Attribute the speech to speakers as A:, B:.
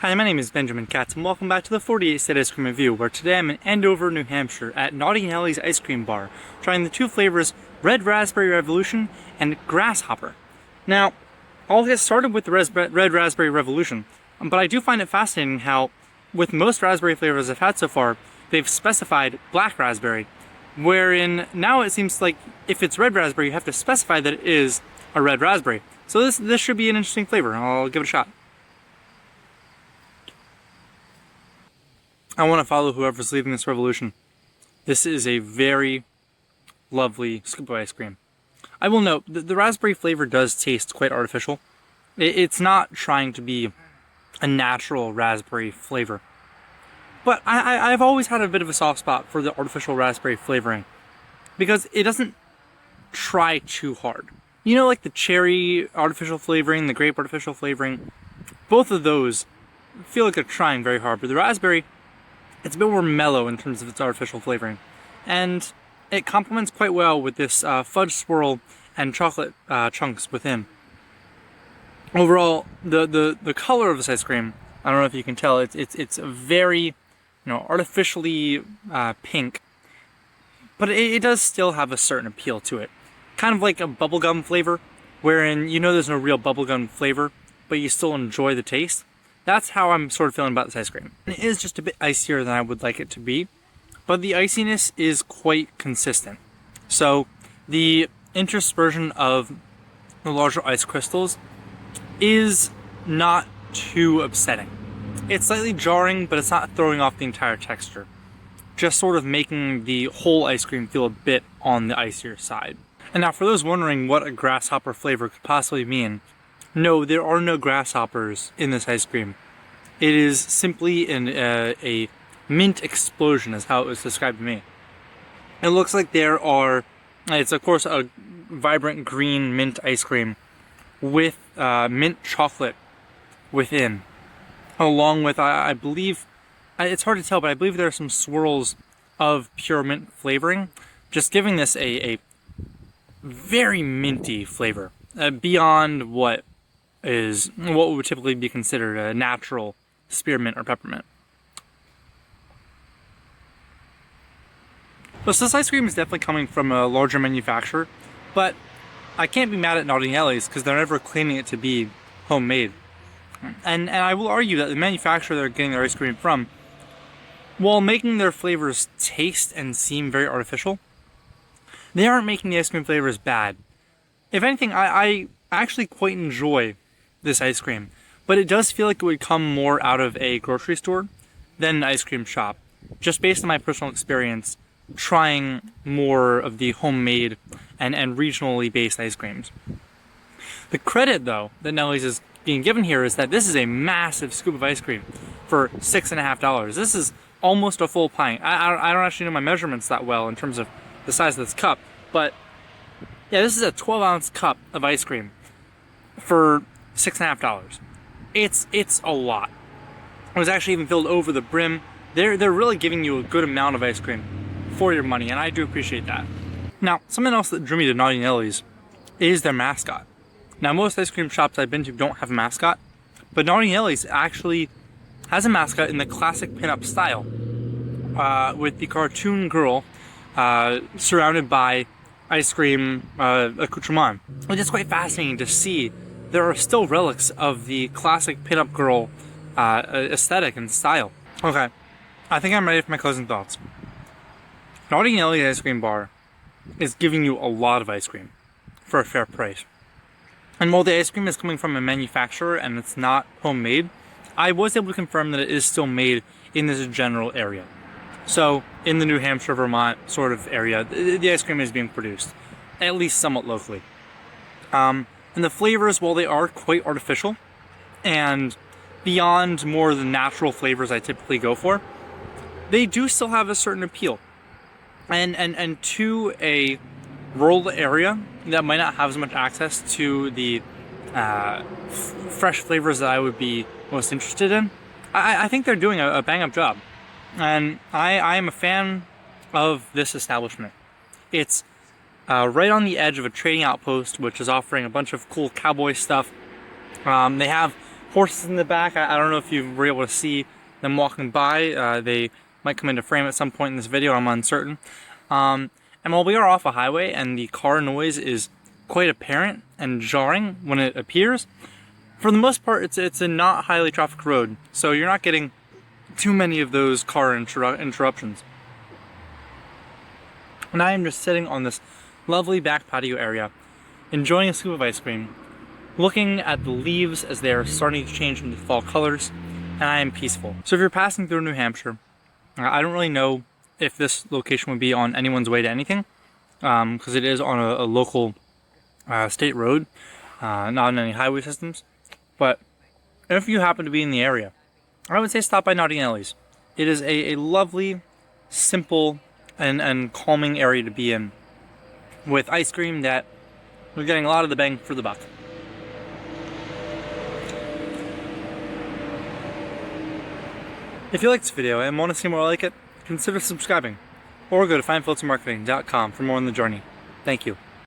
A: Hi, my name is Benjamin Katz, and welcome back to the 48 State Ice Cream Review, where today I'm in Andover, New Hampshire, at Nelly's Ice Cream Bar, trying the two flavors Red Raspberry Revolution and Grasshopper. Now, I'll get started with the Red Raspberry Revolution, but I do find it fascinating how, with most raspberry flavors I've had so far, they've specified black raspberry, wherein now it seems like if it's red raspberry, you have to specify that it is a red raspberry. So this should be an interesting flavor. I'll give it a shot. I want to follow whoever's leading this revolution. This is a very lovely scoop of ice cream. I will note that the raspberry flavor does taste quite artificial. It's not trying to be a natural raspberry flavor. But I've always had a bit of a soft spot for the artificial raspberry flavoring, because it doesn't try too hard. You know, like the cherry artificial flavoring, the grape artificial flavoring, both of those feel like they're trying very hard, but the raspberry, it's a bit more mellow in terms of its artificial flavoring, and it complements quite well with this fudge swirl and chocolate chunks within. Overall, the color of this ice cream, I don't know if you can tell, it's very, artificially pink, but it does still have a certain appeal to it. Kind of like a bubblegum flavor, wherein there's no real bubblegum flavor, but you still enjoy the taste. That's how I'm sort of feeling about this ice cream. It is just a bit icier than I would like it to be, but the iciness is quite consistent. So the interspersion of the larger ice crystals is not too upsetting. It's slightly jarring, but it's not throwing off the entire texture. Just sort of making the whole ice cream feel a bit on the icier side. And now for those wondering what a grasshopper flavor could possibly mean, no, there are no grasshoppers in this ice cream. It is simply a mint explosion, is how it was described to me. It looks like it's of course a vibrant green mint ice cream with mint chocolate within. Along with, I believe, it's hard to tell, but I believe there are some swirls of pure mint flavoring, just giving this a very minty flavor, beyond what would typically be considered a natural spearmint or peppermint. So this ice cream is definitely coming from a larger manufacturer, but I can't be mad at Nelly's because they're never claiming it to be homemade. And I will argue that the manufacturer they're getting their ice cream from, while making their flavors taste and seem very artificial, they aren't making the ice cream flavors bad. If anything, I actually quite enjoy this ice cream, but it does feel like it would come more out of a grocery store than an ice cream shop, just based on my personal experience trying more of the homemade and regionally based ice creams. The credit, though, that Nelly's is being given here is that this is a massive scoop of ice cream for $6.50. This is almost a full pint. I don't actually know my measurements that well in terms of the size of this cup, but yeah, this is a 12-ounce cup of ice cream for $6.50. It's a lot. It was actually even filled over the brim. They're really giving you a good amount of ice cream for your money, and I do appreciate that. Now, something else that drew me to Nelly's is their mascot. Now, most ice cream shops I've been to don't have a mascot, but Nelly's actually has a mascot in the classic pinup style, with the cartoon girl surrounded by ice cream accoutrement. It's just quite fascinating to see there are still relics of the classic pinup girl aesthetic and style. Okay, I think I'm ready for my closing thoughts. Nelly's Ice Cream Bar is giving you a lot of ice cream for a fair price. And while the ice cream is coming from a manufacturer and it's not homemade, I was able to confirm that it is still made in this general area. So, in the New Hampshire, Vermont sort of area, the ice cream is being produced, at least somewhat locally. And the flavors, while they are quite artificial, and beyond more of the natural flavors I typically go for, they do still have a certain appeal. And to a rural area that might not have as much access to the fresh flavors that I would be most interested in, I think they're doing a bang-up job. And I am a fan of this establishment. It's right on the edge of a trading outpost, which is offering a bunch of cool cowboy stuff. They have horses in the back. I don't know if you were able to see them walking by. They might come into frame at some point in this video, I'm uncertain. And while we are off a highway and the car noise is quite apparent and jarring when it appears, for the most part it's a not highly trafficked road, so you're not getting too many of those car interruptions. And I am just sitting on this lovely back patio area, enjoying a scoop of ice cream, looking at the leaves as they are starting to change into fall colors, and I am peaceful. So if you're passing through New Hampshire, I don't really know if this location would be on anyone's way to anything, because it is on a local state road, not on any highway systems. But if you happen to be in the area, I would say stop by Naughty Nelly's. It is a lovely, simple, and calming area to be in, with ice cream that we're getting a lot of the bang for the buck. If you like this video and want to see more like it, consider subscribing, or go to findfiltermarketing.com for more on the journey. Thank you.